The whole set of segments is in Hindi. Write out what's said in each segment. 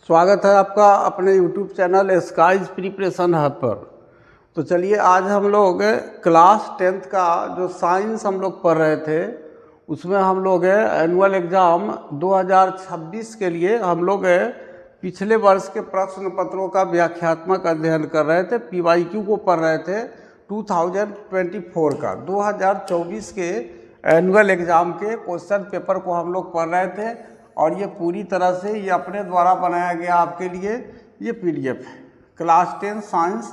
स्वागत है आपका अपने YouTube channel Skies Preparation Hub पर। तो चलिए आज हम लोग क्लास 10th का जो साइंस हम लोग पढ़ रहे थे उसमें हम लोग एनुअल एग्ज़ाम 2026 के लिए हम लोग पिछले वर्ष के प्रश्न पत्रों का व्याख्यात्मक अध्ययन कर रहे थे। PYQ को पढ़ रहे थे 2024 का 2024 के एनुअल एग्ज़ाम के क्वेश्चन पेपर को हम लोग पढ़ रहे थे और ये पूरी तरह से ये अपने द्वारा बनाया गया आपके लिए ये PDF है। क्लास 10 साइंस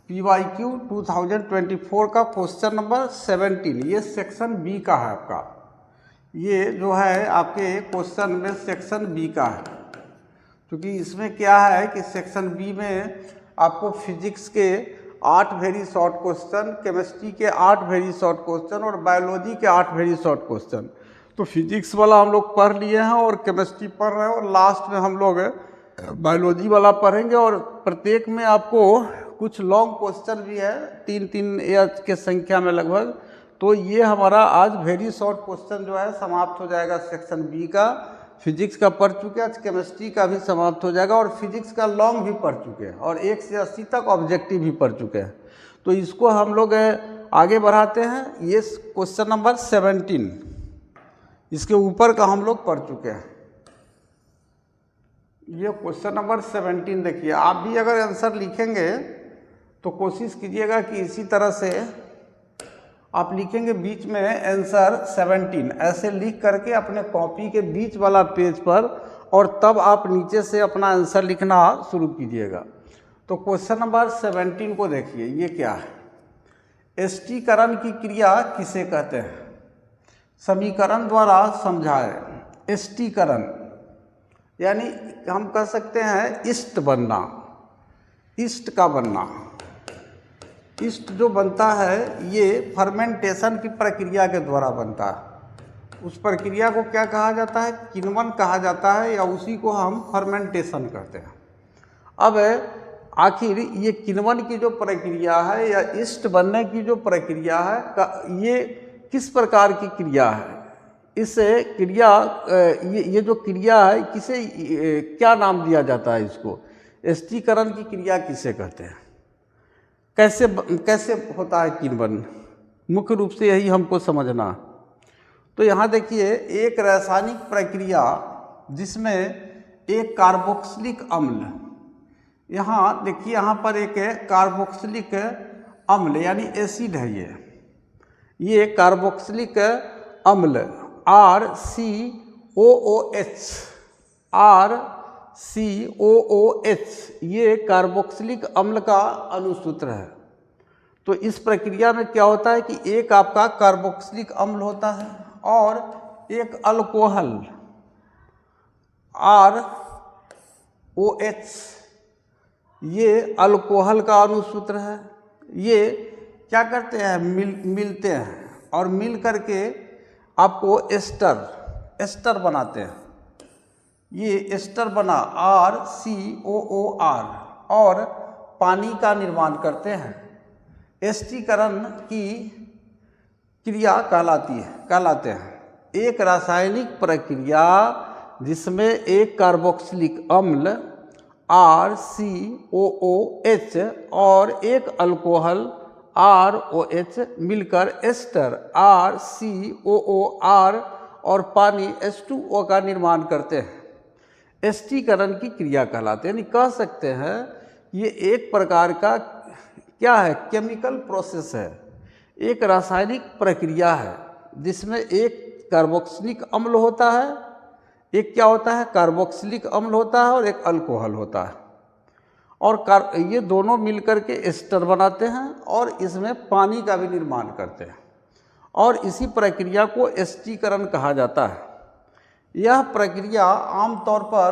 PYQ 2024 का क्वेश्चन नंबर 17, ये सेक्शन बी का है आपका। ये जो है आपके क्वेश्चन में सेक्शन बी का है, क्योंकि इसमें क्या है कि सेक्शन बी में आपको फिजिक्स के 8 वेरी शॉर्ट क्वेश्चन, केमिस्ट्री के 8 वेरी शॉर्ट क्वेश्चन और बायोलॉजी के 8 वेरी शॉर्ट क्वेश्चन। तो फिजिक्स वाला हम लोग पढ़ लिए हैं और केमिस्ट्री पढ़ रहे हैं और लास्ट में हम लोग बायोलॉजी वाला पढ़ेंगे। और प्रत्येक में आपको कुछ लॉन्ग क्वेश्चन भी है, 3-3 या के संख्या में लगभग। तो ये हमारा आज वेरी शॉर्ट क्वेश्चन जो है समाप्त हो जाएगा सेक्शन बी का। फिजिक्स का पढ़ चुके हैं, केमिस्ट्री का भी समाप्त हो जाएगा और फिजिक्स का लॉन्ग भी पढ़ चुके हैं और 1 से 80 तक ऑब्जेक्टिव भी पढ़ चुके हैं। तो इसको हम लोग आगे बढ़ाते हैं। ये क्वेश्चन नंबर 17 इसके ऊपर का हम लोग पढ़ चुके हैं। ये क्वेश्चन नंबर 17 देखिए, आप भी अगर आंसर लिखेंगे तो कोशिश कीजिएगा कि इसी तरह से आप लिखेंगे बीच में आंसर 17 ऐसे लिख करके अपने कॉपी के बीच वाला पेज पर, और तब आप नीचे से अपना आंसर लिखना शुरू कीजिएगा। तो क्वेश्चन नंबर 17 को देखिए, ये क्या है? एस्टीकरण की क्रिया किसे कहते हैं? समीकरण द्वारा समझाएं। एस्टीकरण यानी हम कह सकते हैं इष्ट बनना, इष्ट का बनना। इष्ट जो बनता है ये फर्मेंटेशन की प्रक्रिया के द्वारा बनता है। उस प्रक्रिया को क्या कहा जाता है? किण्वन कहा जाता है, या उसी को हम फर्मेंटेशन कहते हैं। अब आखिर ये किण्वन की जो प्रक्रिया है या इष्ट बनने की जो प्रक्रिया है ये किस प्रकार की क्रिया है? इस क्रिया ये जो क्रिया है किसे क्या नाम दिया जाता है? इसको एस्टीकरण की क्रिया किसे कहते हैं? कैसे होता है किण्वन? मुख्य रूप से यही हमको समझना। तो यहाँ देखिए, एक रासायनिक प्रक्रिया जिसमें एक कार्बोक्सिलिक अम्ल, यहाँ देखिए यहाँ पर एक कार्बोक्सिलिक अम्ल यानी एसिड है। ये कार्बोक्सिलिक अम्ल RCOOH ये कार्बोक्सिलिक अम्ल का अणुसूत्र है। तो इस प्रक्रिया में क्या होता है कि एक आपका कार्बोक्सिलिक अम्ल होता है और एक अल्कोहल ROH, ये अल्कोहल का अणुसूत्र है। ये क्या करते हैं? मिलते हैं और मिल करके आपको एस्टर बनाते हैं। ये एस्टर बना RCOOR और पानी का निर्माण करते हैं। एस्टीकरण की क्रिया कहलाते हैं एक रासायनिक प्रक्रिया जिसमें एक कार्बोक्सिलिक अम्ल RCOOH और एक अल्कोहल ROH मिलकर एस्टर RCOOR और पानी H2O का निर्माण करते हैं। एस्टीकरण की क्रिया कहलाते हैं। यानी कह सकते हैं ये एक प्रकार का क्या है? केमिकल प्रोसेस है, एक रासायनिक प्रक्रिया है जिसमें एक कार्बोक्सिलिक अम्ल होता है, एक क्या होता है? कार्बोक्सिलिक अम्ल होता है और एक अल्कोहल होता है, और ये दोनों मिलकर के एस्टर बनाते हैं और इसमें पानी का भी निर्माण करते हैं, और इसी प्रक्रिया को एस्टीकरण कहा जाता है। यह प्रक्रिया आमतौर पर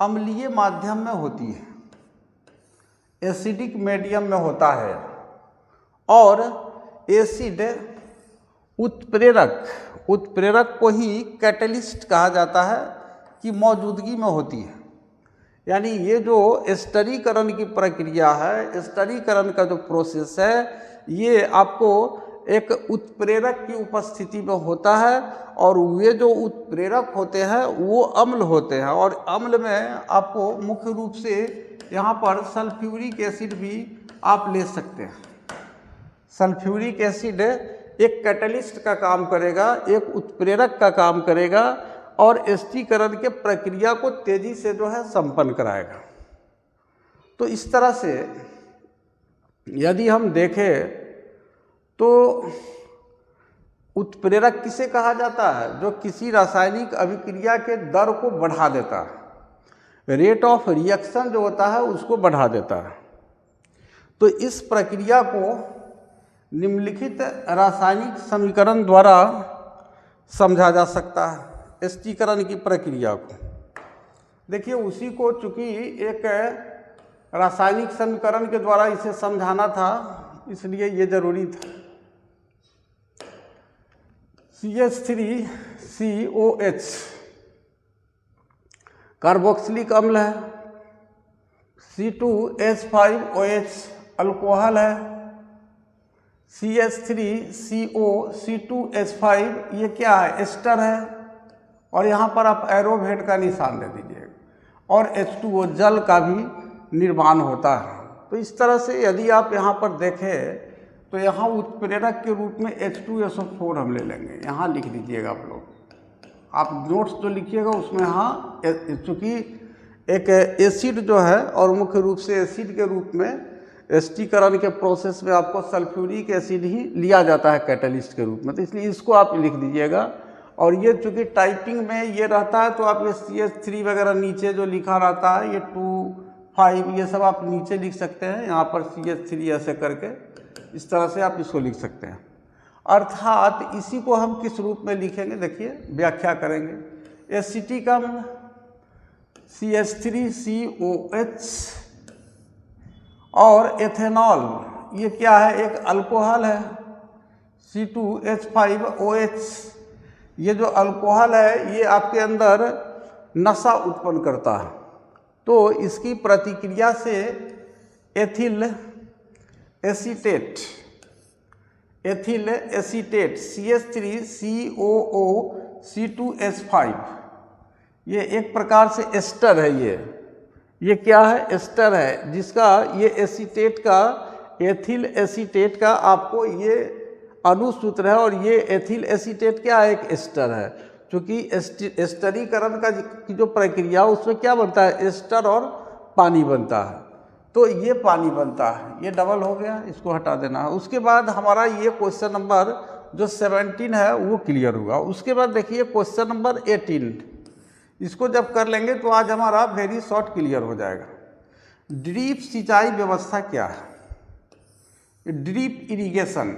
अम्लीय माध्यम में होती है, एसिडिक मीडियम में होता है, और एसिड उत्प्रेरक को ही कैटलिस्ट कहा जाता है कि मौजूदगी में होती है। यानी ये जो एस्टरीकरण की प्रक्रिया है, एस्टरीकरण का जो प्रोसेस है, ये आपको एक उत्प्रेरक की उपस्थिति में होता है, और वे जो उत्प्रेरक होते हैं वो अम्ल होते हैं, और अम्ल में आपको मुख्य रूप से यहाँ पर सल्फ्यूरिक एसिड भी आप ले सकते हैं। सल्फ्यूरिक एसिड एक कैटलिस्ट का काम करेगा, एक उत्प्रेरक का काम करेगा, और एस्टीकरण के प्रक्रिया को तेजी से जो है संपन्न कराएगा। तो इस तरह से यदि हम देखें तो उत्प्रेरक किसे कहा जाता है? जो किसी रासायनिक अभिक्रिया के दर को बढ़ा देता है, रेट ऑफ रिएक्शन जो होता है उसको बढ़ा देता है। तो इस प्रक्रिया को निम्नलिखित रासायनिक समीकरण द्वारा समझा जा सकता है। एस्टीकरण की प्रक्रिया को देखिए, उसी को चूंकि एक रासायनिक समीकरण के द्वारा इसे समझाना था, इसलिए ये जरूरी था। CH3COH कार्बोक्सिलिक अम्ल है, C2H5OH अल्कोहल है, CH3CO C2H5 ये क्या है? एस्टर है, और यहाँ पर आप एरोहेड का निशान दे दीजिएगा, और H2O जल का भी निर्माण होता है। तो इस तरह से यदि आप यहाँ पर देखें तो यहाँ उत्प्रेरक के रूप में H2SO4 हम ले लेंगे, यहाँ लिख दीजिएगा आप लोग। आप नोट्स जो लिखिएगा उसमें हाँ, चूँकि एक एसिड जो है और मुख्य रूप से एसिड के रूप में एस्टीकरण के प्रोसेस में आपको सल्फ्यूरिक एसिड ही लिया जाता है कैटलिस्ट के रूप में, तो इसलिए इसको आप लिख दीजिएगा। और ये चूँकि टाइपिंग में ये रहता है तो आप ये CH3 वगैरह नीचे जो लिखा रहता है, ये 2, 5 ये सब आप नीचे लिख सकते हैं, यहाँ पर CH3 ऐसे करके इस तरह से आप इसको लिख सकते हैं। अर्थात इसी को हम किस रूप में लिखेंगे, देखिए व्याख्या करेंगे। एसिटिक अम्ल CH3COH और एथेनॉल ये क्या है? एक अल्कोहल है, C2H5OH। ये जो अल्कोहल है ये आपके अंदर नशा उत्पन्न करता है, तो इसकी प्रतिक्रिया से एथिल एसीटेट CH3COO ये एक प्रकार से एस्टर है। ये क्या है? एस्टर है, जिसका ये एसीटेट का, एथिल एसीटेट का आपको ये अनुसूत्र है, और ये एथिल एसीटेट क्या है? एक एस्टर है। क्योंकि एस्टरीकरण की जो प्रक्रिया उसमें क्या बनता है? एस्टर और पानी बनता है, तो ये पानी बनता है। ये डबल हो गया, इसको हटा देना है। उसके बाद हमारा ये क्वेश्चन नंबर जो 17 है वो क्लियर हुआ। उसके बाद देखिए क्वेश्चन नंबर 18, इसको जब कर लेंगे तो आज हमारा वेरी शॉर्ट क्लियर हो जाएगा। ड्रिप सिंचाई व्यवस्था क्या है? Drip irrigation,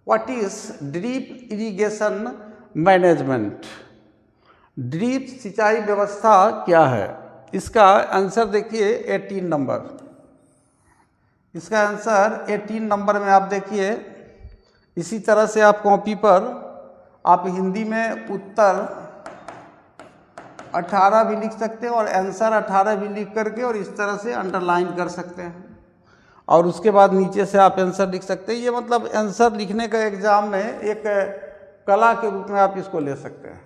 what is drip irrigation management? Drip सिंचाई व्यवस्था क्या है? इसका आंसर देखिए 18 नंबर। इसका आंसर 18 नंबर में आप देखिए, इसी तरह से आप कॉपी पर आप हिंदी में उत्तर 18 भी लिख सकते हैं और आंसर 18 भी लिख करके और इस तरह से अंडरलाइन कर सकते हैं, और उसके बाद नीचे से आप आंसर लिख सकते हैं। ये मतलब आंसर लिखने का एग्जाम में एक कला के रूप में आप इसको ले सकते हैं।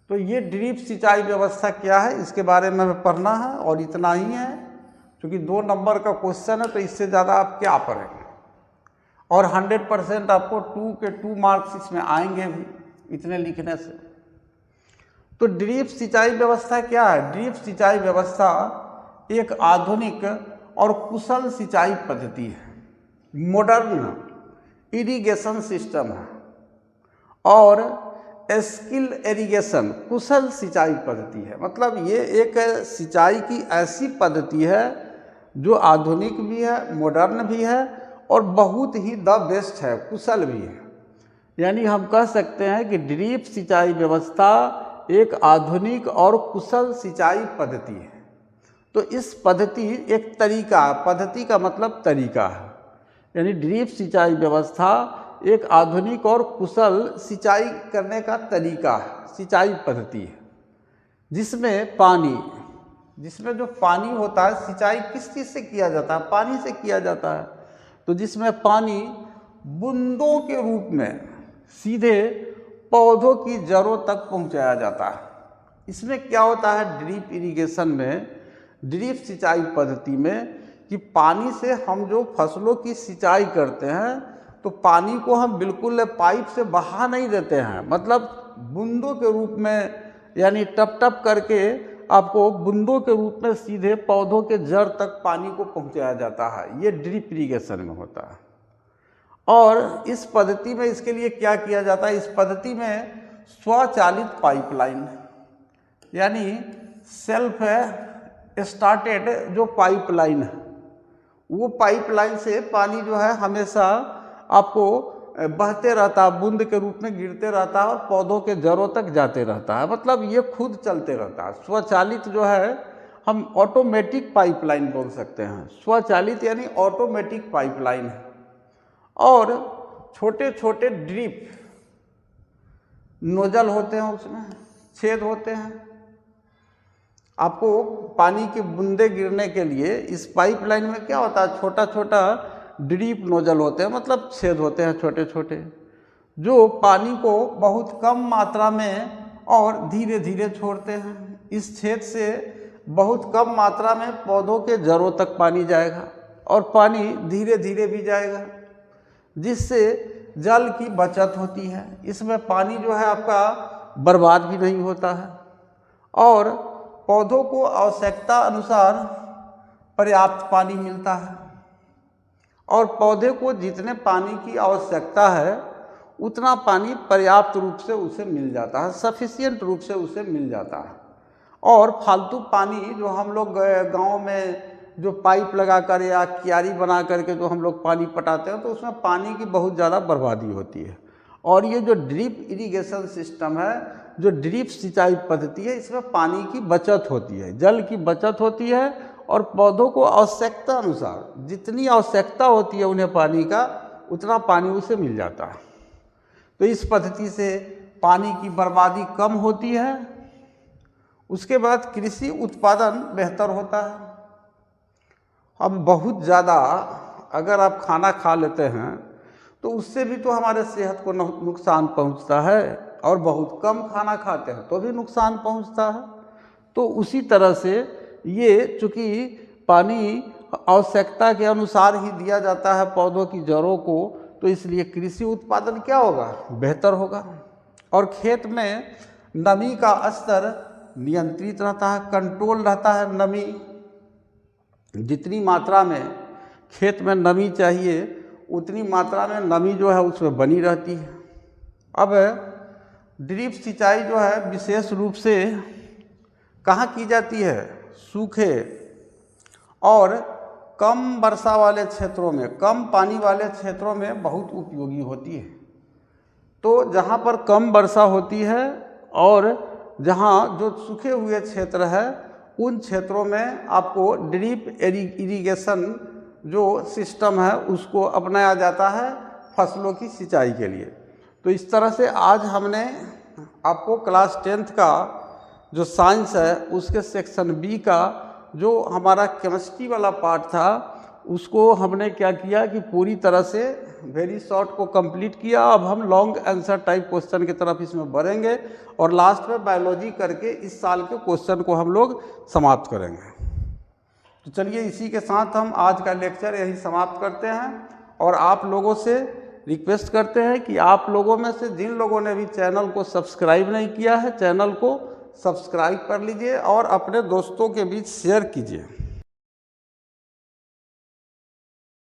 तो ये ड्रिप सिंचाई व्यवस्था क्या है इसके बारे में हमें पढ़ना है, और इतना ही है। क्योंकि 2 नंबर का क्वेश्चन है तो इससे ज़्यादा आप क्या पढ़ेंगे, और 100% आपको 2 के 2 मार्क्स इसमें आएंगे भी इतने लिखने से। तो ड्रिप सिंचाई व्यवस्था क्या है? ड्रिप सिंचाई व्यवस्था एक आधुनिक और कुशल सिंचाई पद्धति है, मॉडर्न इरिगेशन सिस्टम है, और स्किल इरिगेशन कुशल सिंचाई पद्धति है। मतलब ये एक सिंचाई की ऐसी पद्धति है जो आधुनिक भी है, मॉडर्न भी है, और बहुत ही द बेस्ट है, कुशल भी है। यानी हम कह सकते हैं कि ड्रिप सिंचाई व्यवस्था एक आधुनिक और कुशल सिंचाई पद्धति है। तो इस पद्धति एक तरीका, पद्धति का मतलब तरीका है, यानी ड्रिप सिंचाई व्यवस्था एक आधुनिक और कुशल सिंचाई करने का तरीका है, सिंचाई पद्धति है, जिसमें पानी, जिसमें जो पानी होता है, सिंचाई किस चीज़ से किया जाता है? पानी से किया जाता है। तो जिसमें पानी बूंदों के रूप में सीधे पौधों की जड़ों तक पहुंचाया जाता है। इसमें क्या होता है ड्रिप इरिगेशन में, ड्रिप सिंचाई पद्धति में, कि पानी से हम जो फसलों की सिंचाई करते हैं तो पानी को हम बिल्कुल पाइप से बहा नहीं देते हैं, मतलब बूंदों के रूप में, यानी टप टप करके आपको बूंदों के रूप में सीधे पौधों के जड़ तक पानी को पहुंचाया जाता है। ये ड्रिप इरिगेशन में होता है। और इस पद्धति में इसके लिए क्या किया जाता है, इस पद्धति में स्वचालित पाइपलाइन, यानी सेल्फ स्टार्टेड जो पाइपलाइन है, वो पाइपलाइन से पानी जो है हमेशा आपको बहते रहता है, बूंद के रूप में गिरते रहता है और पौधों के जड़ों तक जाते रहता है। मतलब ये खुद चलते रहता है। स्वचालित जो है हम ऑटोमेटिक पाइपलाइन बोल सकते हैं। स्वचालित यानी ऑटोमेटिक पाइपलाइन है। और छोटे छोटे ड्रिप नोजल होते हैं, उसमें छेद होते हैं। आपको पानी की बूंदे गिरने के लिए इस पाइपलाइन में क्या होता है, छोटा छोटा ड्रिप नोजल होते हैं, मतलब छेद होते हैं छोटे छोटे, जो पानी को बहुत कम मात्रा में और धीरे धीरे छोड़ते हैं। इस छेद से बहुत कम मात्रा में पौधों के जड़ों तक पानी जाएगा और पानी धीरे धीरे भी जाएगा, जिससे जल की बचत होती है। इसमें पानी जो है आपका बर्बाद भी नहीं होता है और पौधों को आवश्यकता अनुसार पर्याप्त पानी मिलता है। और पौधे को जितने पानी की आवश्यकता है उतना पानी पर्याप्त रूप से उसे मिल जाता है, सफिशिएंट रूप से उसे मिल जाता है। और फालतू पानी जो हम लोग गांव में जो पाइप लगाकर या क्यारी बना करके जो हम लोग पानी पटाते हैं, तो उसमें पानी की बहुत ज़्यादा बर्बादी होती है। और ये जो ड्रिप इरिगेशन सिस्टम है, जो ड्रिप सिंचाई पद्धति है, इसमें पानी की बचत होती है, जल की बचत होती है और पौधों को आवश्यकता अनुसार जितनी आवश्यकता होती है उन्हें पानी का, उतना पानी उसे मिल जाता है। तो इस पद्धति से पानी की बर्बादी कम होती है। उसके बाद कृषि उत्पादन बेहतर होता है। अब बहुत ज़्यादा अगर आप खाना खा लेते हैं तो उससे भी तो हमारे सेहत को नुकसान पहुंचता है, और बहुत कम खाना खाते हैं तो भी नुकसान पहुंचता है। तो उसी तरह से ये चूँकि पानी आवश्यकता के अनुसार ही दिया जाता है पौधों की जड़ों को, तो इसलिए कृषि उत्पादन क्या होगा, बेहतर होगा। और खेत में नमी का स्तर नियंत्रित रहता है, कंट्रोल रहता है। नमी जितनी मात्रा में खेत में नमी चाहिए उतनी मात्रा में नमी जो है उसमें बनी रहती है। अब ड्रिप सिंचाई जो है विशेष रूप से कहाँ की जाती है, सूखे और कम वर्षा वाले क्षेत्रों में, कम पानी वाले क्षेत्रों में बहुत उपयोगी होती है। तो जहाँ पर कम वर्षा होती है और जहाँ जो सूखे हुए क्षेत्र है, उन क्षेत्रों में आपको ड्रिप इरिगेशन जो सिस्टम है उसको अपनाया जाता है फसलों की सिंचाई के लिए। तो इस तरह से आज हमने आपको क्लास 10th का जो साइंस है उसके सेक्शन बी का जो हमारा केमिस्ट्री वाला पार्ट था उसको हमने क्या किया कि पूरी तरह से वेरी शॉर्ट को कंप्लीट किया। अब हम लॉन्ग आंसर टाइप क्वेश्चन की तरफ इसमें बढ़ेंगे और लास्ट में बायोलॉजी करके इस साल के क्वेश्चन को हम लोग समाप्त करेंगे। तो चलिए इसी के साथ हम आज का लेक्चर यही समाप्त करते हैं और आप लोगों से रिक्वेस्ट करते हैं कि आप लोगों में से जिन लोगों ने भी चैनल को सब्सक्राइब नहीं किया है, चैनल को सब्सक्राइब कर लीजिए और अपने दोस्तों के बीच शेयर कीजिए।